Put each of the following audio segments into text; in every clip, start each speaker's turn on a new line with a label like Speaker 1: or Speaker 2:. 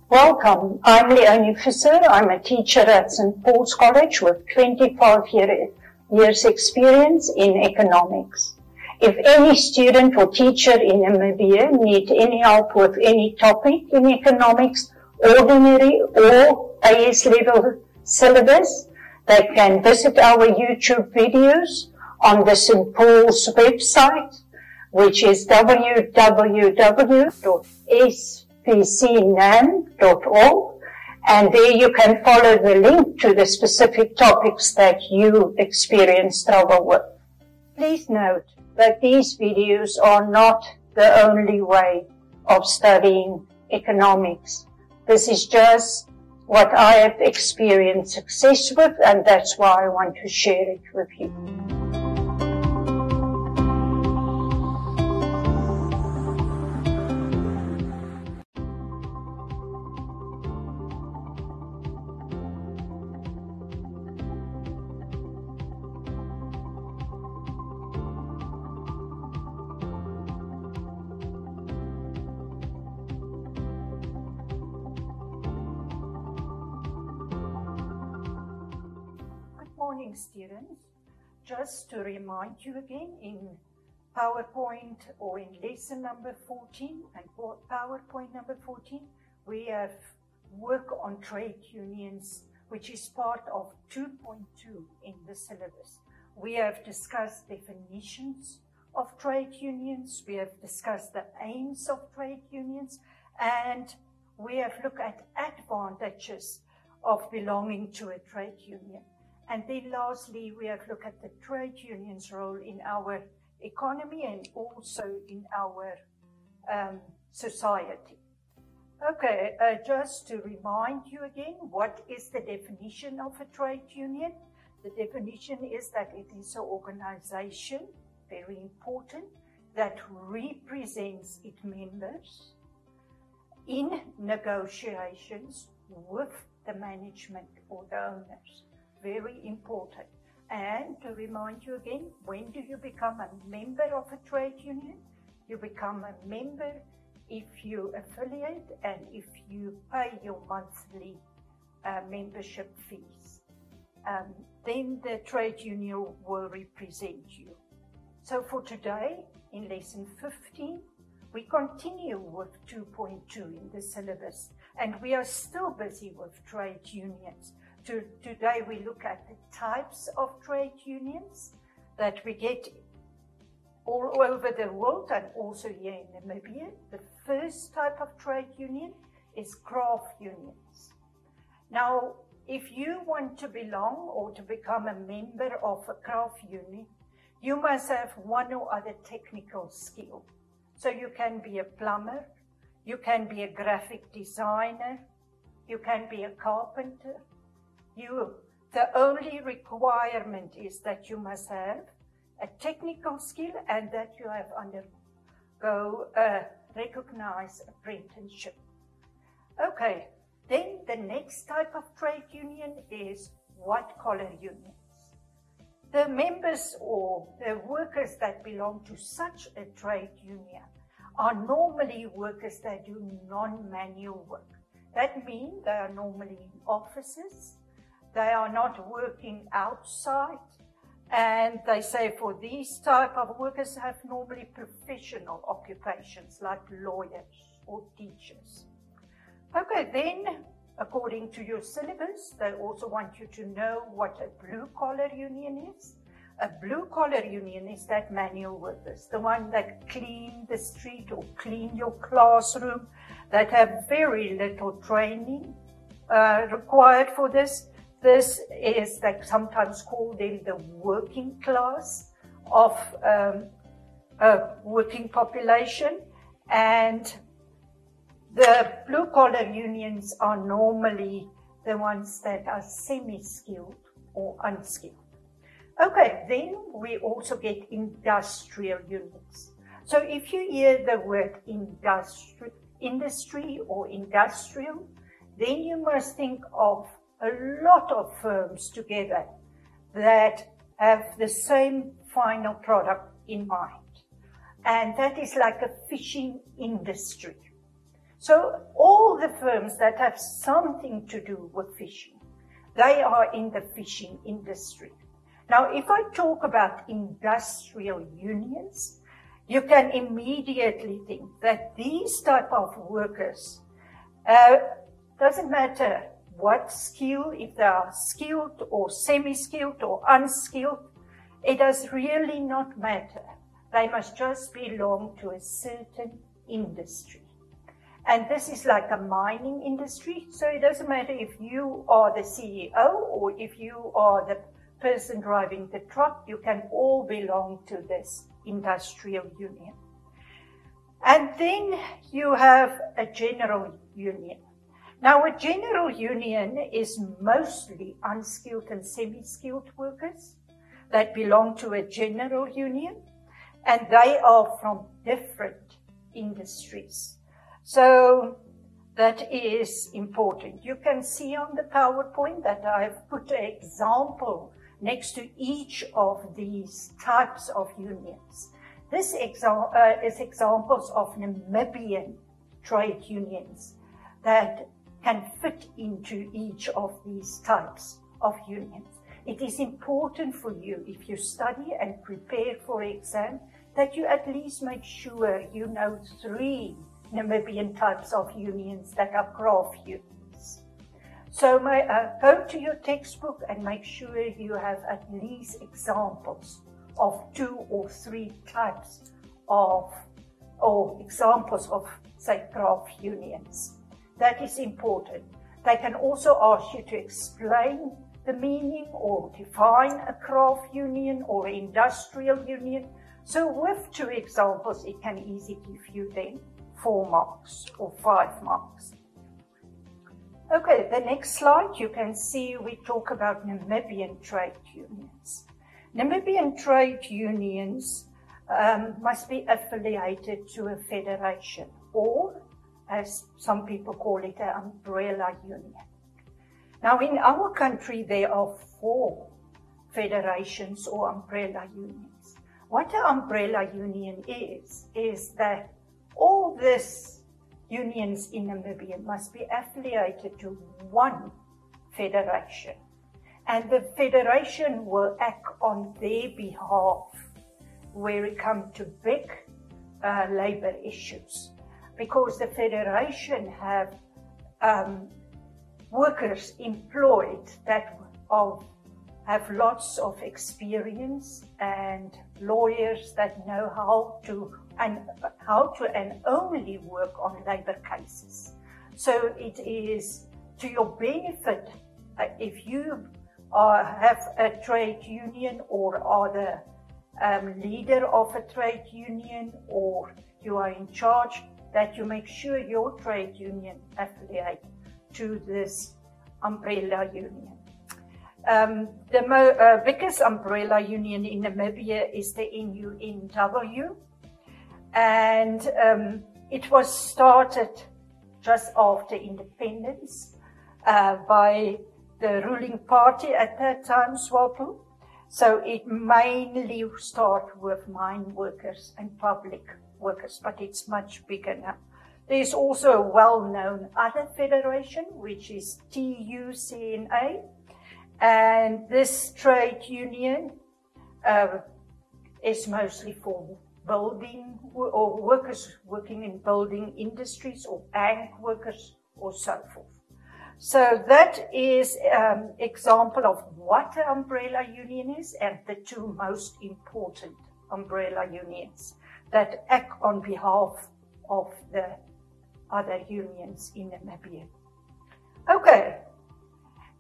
Speaker 1: Welcome, I'm Leonie Visser. I'm a teacher at St. Paul's College with 25 years experience in economics. If any student or teacher in Namibia need any help with any topic in economics, ordinary or AS level syllabus, they can visit our YouTube videos on the St. Paul's website, which is www.spcnam.org, and there you can follow the link to the specific topics that you experience trouble with. Please note that these videos are not the only way of studying economics. This is just what I have experienced success with, and that's why I want to share it with you. Morning, students. Just to remind you again, in PowerPoint or in lesson number 14 and PowerPoint number 14, we have work on trade unions, which is part of 2.2 in the syllabus. We have discussed definitions of trade unions, we have discussed the aims of trade unions, and we have looked at advantages of belonging to a trade union. And then lastly, we have looked at the trade union's role in our economy and also in our society. Okay, just to remind you again, what is the definition of a trade union? The definition is that it is an organization, very important, that represents its members in negotiations with the management or the owners. Very important. And to remind you again, when do you become a member of a trade union? You become a member if you affiliate and if you pay your monthly membership fees. Then the trade union will represent you. So for today, in lesson 15, we continue with 2.2 in the syllabus, and we are still busy with trade unions. Today we look at the types of trade unions that we get all over the world and also here in Namibia. The first type of trade union is craft unions. Now, if you want to belong or to become a member of a craft union, you must have one or other technical skill. So you can be a plumber, you can be a graphic designer, you can be a carpenter. The only requirement is that you must have a technical skill and that you have undergo a recognized apprenticeship. Okay, then the next type of trade union is white-collar unions. The members or the workers that belong to such a trade union are normally workers that do non-manual work. That means they are normally in offices. They are not working outside, and they say for these type of workers have normally professional occupations like lawyers or teachers. Okay, then according to your syllabus, they also want you to know what a blue-collar union is. A blue-collar union is that manual workers, the one that clean the street or clean your classroom, that have very little training required for this. This is, they sometimes call them the working class of a working population, and the blue-collar unions are normally the ones that are semi-skilled or unskilled. Okay, then we also get industrial unions. So if you hear the word industry or industrial, then you must think of a lot of firms together that have the same final product in mind. And that is like a fishing industry. So all the firms that have something to do with fishing, they are in the fishing industry. Now, if I talk about industrial unions, you can immediately think that these type of workers, doesn't matter what skill, if they are skilled or semi-skilled or unskilled, it does really not matter. They must just belong to a certain industry. And this is like a mining industry, so it doesn't matter if you are the CEO or if you are the person driving the truck, you can all belong to this industrial union. And then you have a general union. Now, a general union is mostly unskilled and semi-skilled workers that belong to a general union, and they are from different industries. So that is important. You can see on the PowerPoint that I've put an example next to each of these types of unions. This is examples of Namibian trade unions that can fit into each of these types of unions. It is important for you, if you study and prepare for exam, that you at least make sure you know 3 Namibian types of unions that are craft unions. So go to your textbook and make sure you have at least examples of 2 or 3 types of, or examples of, say, craft unions. That is important. They can also ask you to explain the meaning or define a craft union or industrial union. So with 2 examples, it can easily give you then 4 marks or 5 marks. Okay, the next slide, you can see we talk about Namibian trade unions. Namibian trade unions must be affiliated to a federation, or as some people call it, an umbrella union. Now, in our country, there are 4 federations or umbrella unions. What an umbrella union is that all these unions in Namibia must be affiliated to one federation. And the federation will act on their behalf where it comes to big labor issues. Because the federation have workers employed that have lots of experience and lawyers that know how to and only work on labor cases. So it is to your benefit if you have a trade union or are the leader of a trade union or you are in charge, that you make sure your trade union affiliate to this umbrella union. The biggest umbrella union in Namibia is the NUNW, and it was started just after independence by the ruling party at that time, SWAPO. So it mainly started with mine workers and public workers, but it's much bigger now. There's also a well-known other federation, which is TUCNA, and this trade union is mostly for building or workers working in building industries or bank workers or so forth. So that is an example of what an umbrella union is and the 2 most important umbrella unions that act on behalf of the other unions in Namibia. Okay,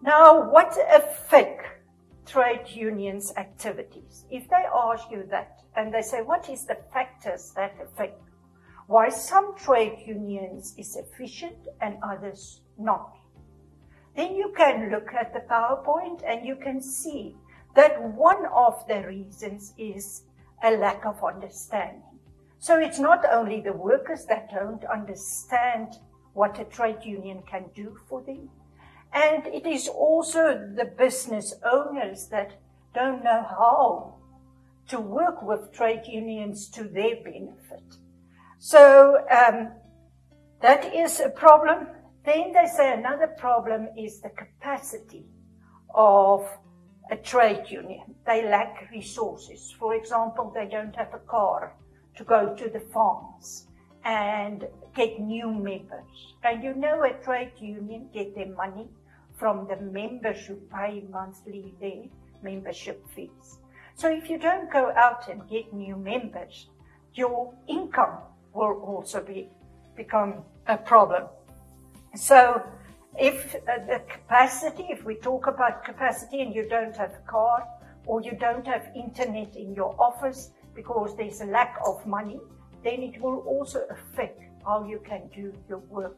Speaker 1: now what affect trade unions' activities? If they ask you that and they say, what is the factors that affect why some trade unions is efficient and others not? Then you can look at the PowerPoint and you can see that one of the reasons is a lack of understanding. So it's not only the workers that don't understand what a trade union can do for them, and it is also the business owners that don't know how to work with trade unions to their benefit. So That is a problem. Then they say another problem is the capacity of a trade union. They lack resources. For example, they don't have a car to go to the farms and get new members. And you know, a trade union get their money from the members who pay monthly their membership fees. So if you don't go out and get new members, your income will also become a problem. So if the capacity, if we talk about capacity and you don't have a car or you don't have internet in your office because there's a lack of money, then it will also affect how you can do your work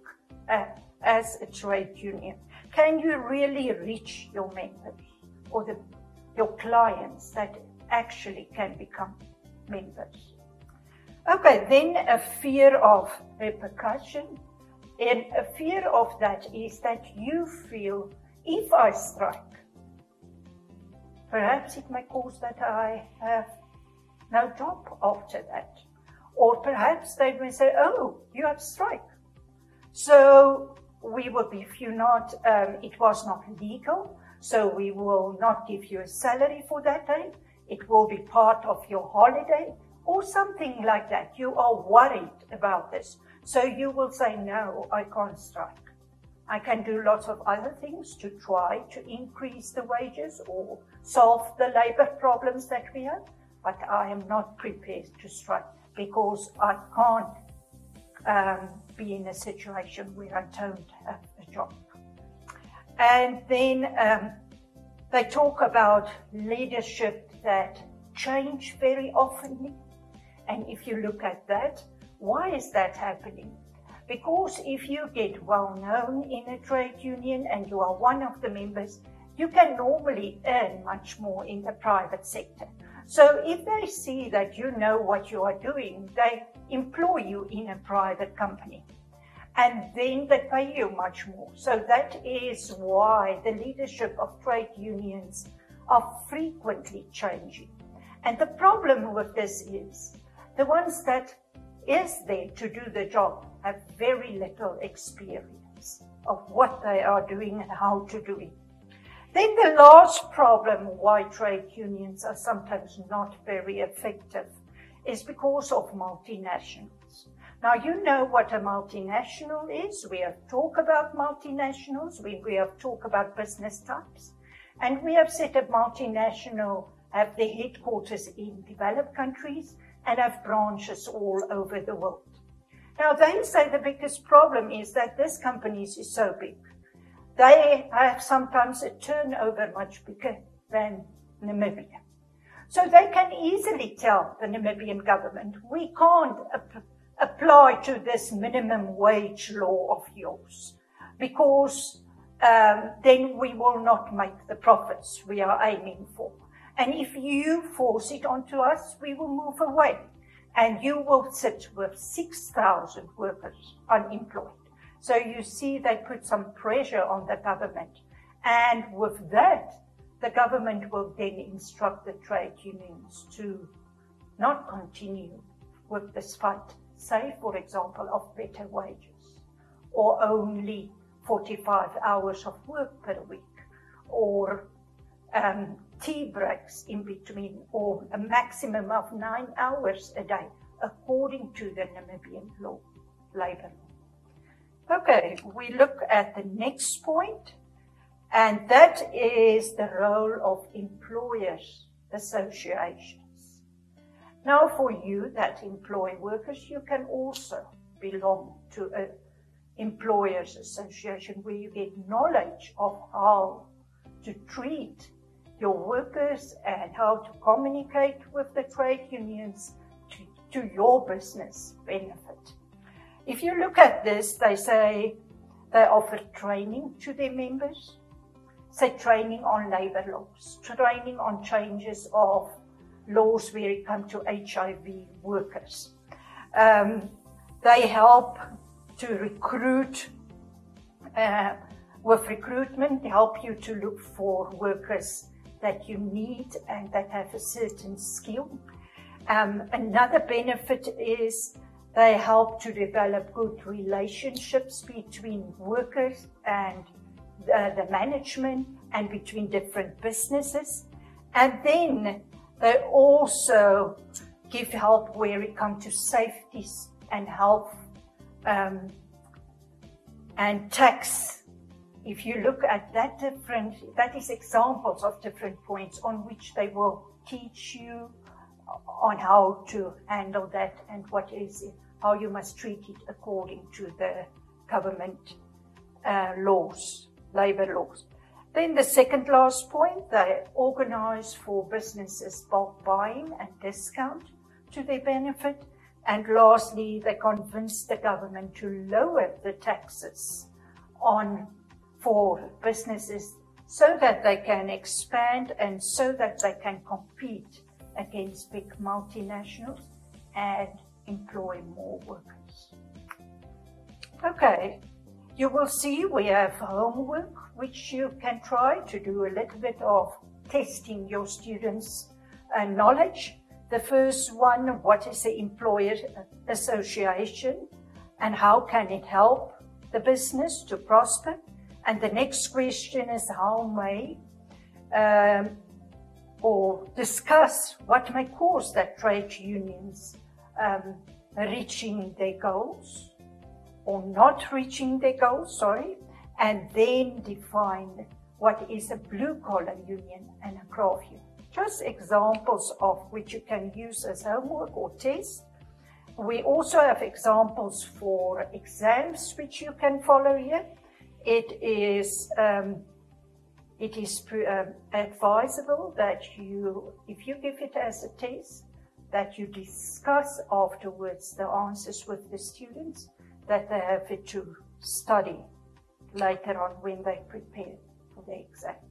Speaker 1: as a trade union. Can you really reach your members or your clients that actually can become members? Okay, then a fear of repercussion. And a fear of that is that you feel, if I strike, perhaps it may cause that I have no job after that. Or perhaps they may say, oh, you have strike. So we will, if you not, it was not legal, so we will not give you a salary for that day. It will be part of your holiday or something like that. You are worried about this. So you will say, no, I can't strike. I can do lots of other things to try to increase the wages or solve the labor problems that we have, but I am not prepared to strike because I can't be in a situation where I don't have a job. And then they talk about leadership that change very often. And if you look at that, why is that happening? Because if you get well known in a trade union and you are one of the members, you can normally earn much more in the private sector. So if they see that you know what you are doing, they employ you in a private company. And then they pay you much more. So that is why the leadership of trade unions are frequently changing. And the problem with this is the ones that is there to do the job have very little experience of what they are doing and how to do it. Then the last problem why trade unions are sometimes not very effective is because of multinationals. Now you know what a multinational is. We have talked about multinationals, we have talked about business types, and we have said a multinational have their headquarters in developed countries and have branches all over the world. Now they say the biggest problem is that this company is so big. They have sometimes a turnover much bigger than Namibia. So they can easily tell the Namibian government, we can't apply to this minimum wage law of yours because then we will not make the profits we are aiming for. And if you force it onto us, we will move away. And you will sit with 6,000 workers unemployed. So you see they put some pressure on the government. And with that, the government will then instruct the trade unions to not continue with this fight. Say, for example, of better wages, or only 45 hours of work per week, or tea breaks in between, or a maximum of 9 hours a day, according to the Namibian law, labor law. Okay, we look at the next point, and that is the role of employers' associations. Now, for you that employ workers, you can also belong to an employers' association where you get knowledge of how to treat your workers and how to communicate with the trade unions to your business benefit. If you look at this, they say they offer training to their members, say training on labor laws, training on changes of laws where it comes to HIV workers. They help to recruit, with recruitment, help you to look for workers that you need and that have a certain skill. Another benefit is They help to develop good relationships between workers and the management and between different businesses. And then they also give help where it comes to safety and health and tax. If you look at that that is examples of different points on which they will teach you on how to handle that and what is it, how you must treat it according to the government laws, labor laws. Then the second last point, they organize for businesses bulk buying and discount to their benefit. And lastly, they convince the government to lower the taxes for businesses so that they can expand and so that they can compete against big multinationals and employ more workers. Okay, you will see we have homework which you can try to do a little bit of testing your students' knowledge. The first one, what is the employer association and how can it help the business to prosper? And the next question is how may or discuss what may cause that trade unions reaching their goals or not reaching their goals, sorry, and then define what is a blue-collar union and a craft union. Just examples of which you can use as homework or test. We also have examples for exams which you can follow here. It is advisable that if you give it as a test, that you discuss afterwards the answers with the students, that they have it to study later on when they prepare for the exams.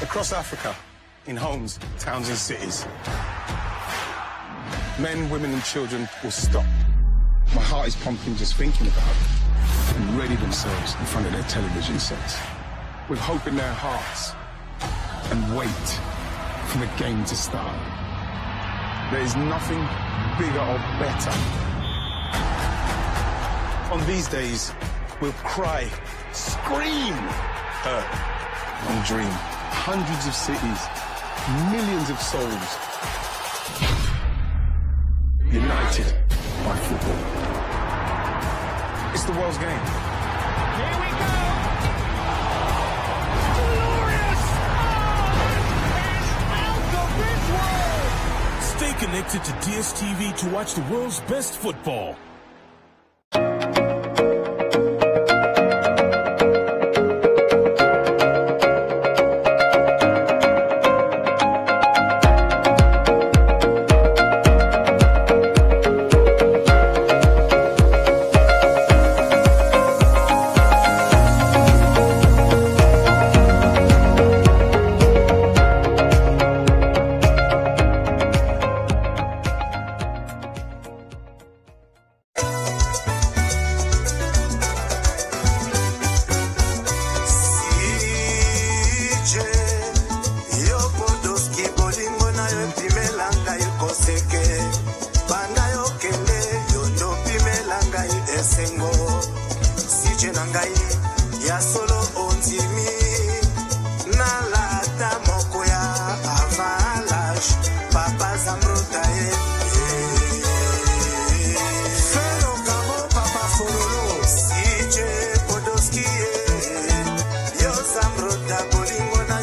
Speaker 2: Across Africa, in homes, towns and cities, men, women and children will stop. My heart is pumping just thinking about it, and ready themselves in front of their television sets, with hope in their hearts, and wait for the game to start. There is nothing bigger or better. On these days, we'll cry, scream, hurt, and dream. Hundreds of cities, millions of souls, united by football. It's the world's game.
Speaker 3: Here we go! Glorious! Oh, it's out of this world! Stay connected to DSTV to watch the world's best football.
Speaker 4: Yo Samro da Bolingo na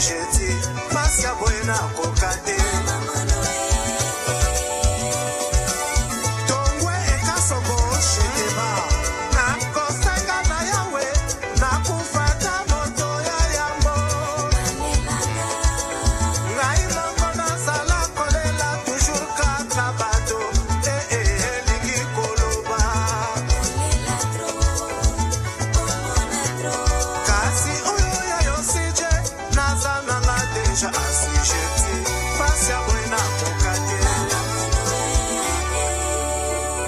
Speaker 4: asisheti Masia buena kokate Tongwe eka sogo shekeba Na kosenga na yawe Na kufata moto ya yambo Ngai mongo na sala kolela Toujours kata bato ligi koloba Kasi oyo ya yosije Nazana nga deja asijeti Masia buena kokate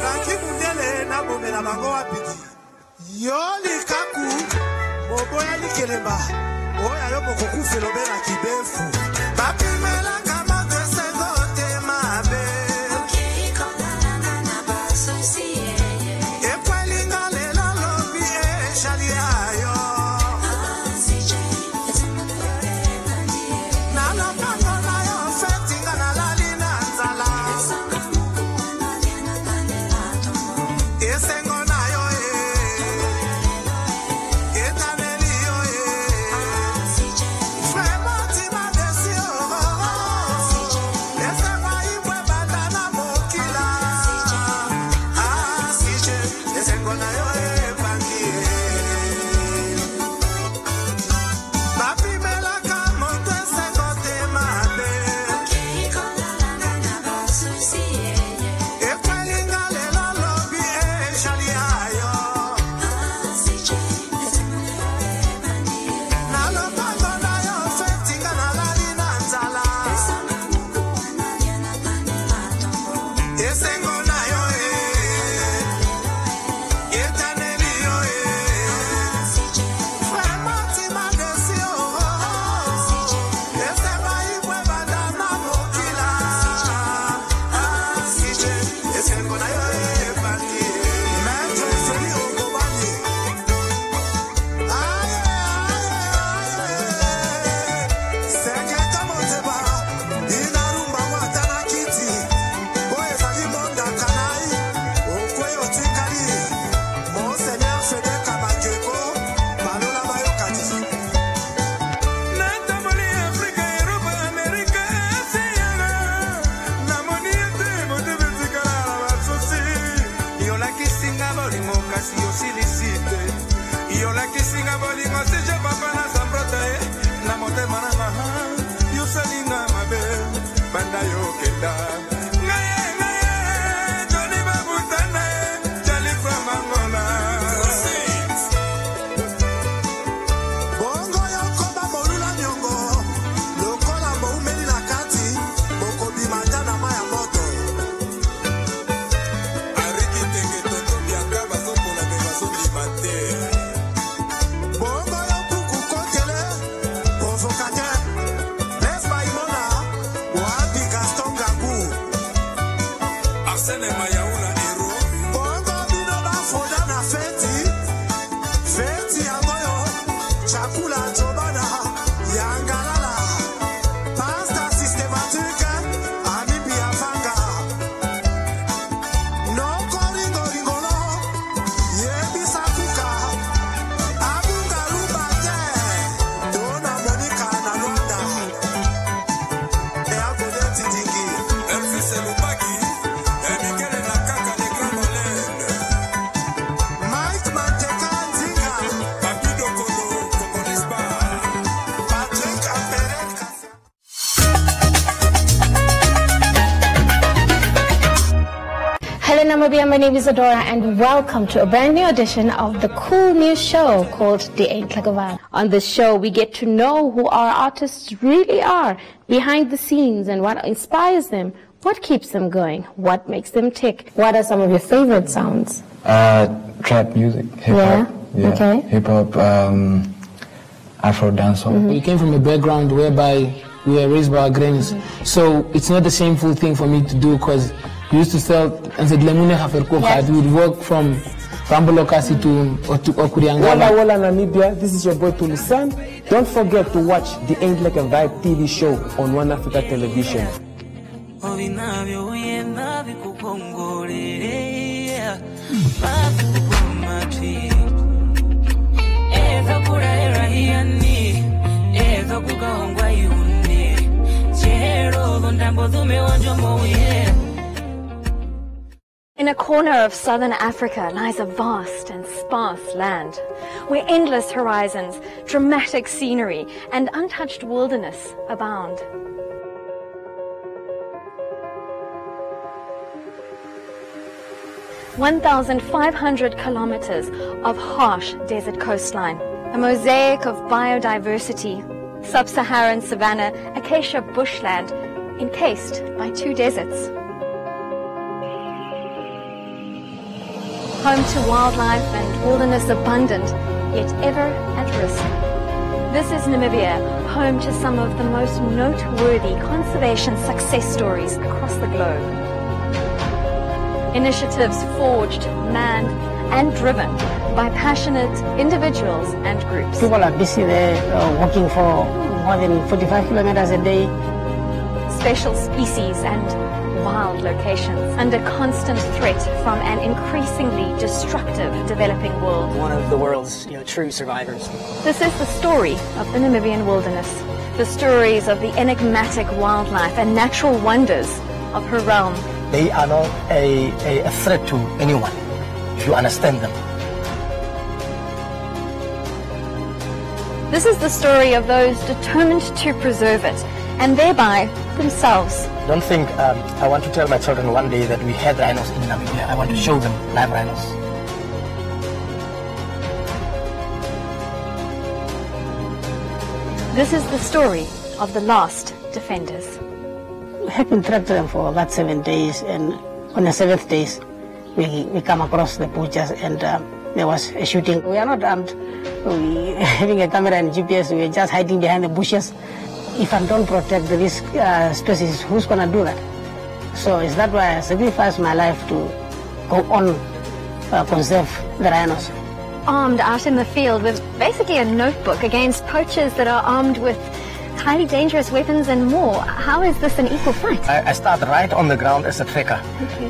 Speaker 4: Laki munele na bomela bango wapiti Yoli kaku Moboya likelemba Oya yo moko kufelo bela kibefu Bapimela kama kwesegote mabe Ekwelinga lela lobi shali ayo Nala pango na yo fetinga na lali na nzala Esengo na yo Etaneli yo Fremoti ma desio Esengo ibwe bandana mokila Asije Esengo na yo bangie Papi melaka monte segote mabe Ekwelinga lela lobi shali ayo Nalo pango na yo fetinga na lali na nzala Esengo na yo Etaneli yo Fremoti ma desio Esengo ibwe bandana mokila Asije Esengo na yo bangi Metro Feli Ogobani Seketa Moteba Inarumba watana kiti Boye zali monda kanai Okwe otikali Monseigneur Fedeka Makeko Balola Bayokati Natamoli Afrika, Europa, Amerika, Asia Namoni ete motebetika la basosi Yola kisinga bolingo kasi yosilisite Yola kisinga bolingo seja papa na sambrota Na motema na maha Yosalinga mabe Banda yokenda Ngaye, Joli babutane Jali kwa mangola Bongo yokoba molula nyongo Lokola moumeli na kati Moko bimanja na maya moto Ariki tenge toto bianga basopo na bebaso limate Bongo yokuku kotele Provocateur Lesba imona Wapi Gaston Gagu Arsene Mayaoula hero Bongo bino bafoda na feti Feti yangoyo Chakula chobana Yangalala Pasta systématique Amibi afanga No koringo ringolo Yebi sakuka Abunga lubate Dona Monica na Rwanda Eagode tidingi Elfise Lubaki Emikele na kaka le Grand Molende Mike Manteka Nzinga Papido Kodo Kokonisba Patrick Ampereka
Speaker 5: Hello Namibia, my name is Adora and welcome to a brand new edition of the cool new show called The Ain't Like a Vibe. On this show, we get to know who our artists really are, behind the scenes and what inspires them, what keeps them going, what makes them tick. What are some of your favorite sounds?
Speaker 6: Trap music, hip-hop.
Speaker 5: Yeah, okay.
Speaker 6: Hip-hop, Afro dancehall.
Speaker 7: We came from a background whereby we were raised by our grannies. So it's not the shameful thing for me to do because we used to sell and said Lemune Haferkoka. We would work from Pambolokasi to Okuriangala.
Speaker 8: Walla Namibia, this is your boy Tulisan. Don't forget to watch the Ain't Like a Vibe TV show on One Africa Television.
Speaker 9: a corner of southern Africa lies a vast and sparse land, where endless horizons, dramatic scenery, and untouched wilderness abound. (1,500 kilometers of harsh desert coastline, a mosaic of biodiversity, sub-Saharan savanna, acacia bushland, encased by 2 deserts. Home to wildlife and wilderness abundant, yet ever at risk. This is Namibia, home to some of the most noteworthy conservation success stories across the globe. Initiatives forged, manned, and driven by passionate individuals and groups.
Speaker 10: People are busy there walking for more than 45 kilometers a day.
Speaker 9: Special species and wild locations under constant threat from an increasingly destructive developing world.
Speaker 11: One of the world's true survivors.
Speaker 9: This is the story of the Namibian wilderness. The stories of the enigmatic wildlife and natural wonders of her realm.
Speaker 11: They are not a threat to anyone, if you understand them.
Speaker 9: This is the story of those determined to preserve it, and thereby themselves.
Speaker 11: Don't think I want to tell my children one day that we had rhinos in Namibia. I want to show them live rhinos.
Speaker 9: This is the story of the last defenders.
Speaker 10: We have been tracked them for about 7 days, and on the 7th day, we come across the butchers, and there was a shooting. We are not armed. We having a camera and GPS. We are just hiding behind the bushes. If I don't protect this species, who's gonna do that? So is that why I sacrificed my life to go on conserve the rhinos.
Speaker 9: Armed out in the field with basically a notebook against poachers that are armed with highly dangerous weapons and more. How is this an equal fight?
Speaker 11: I started right on the ground as a tracker,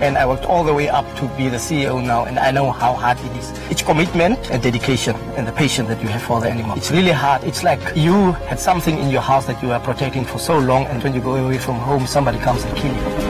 Speaker 11: and I worked all the way up to be the CEO now, and I know how hard it is. It's commitment and dedication and the patience that you have for the animal. It's really hard. It's like you had something in your house that you are protecting for so long, and when you go away from home, somebody comes and kills you.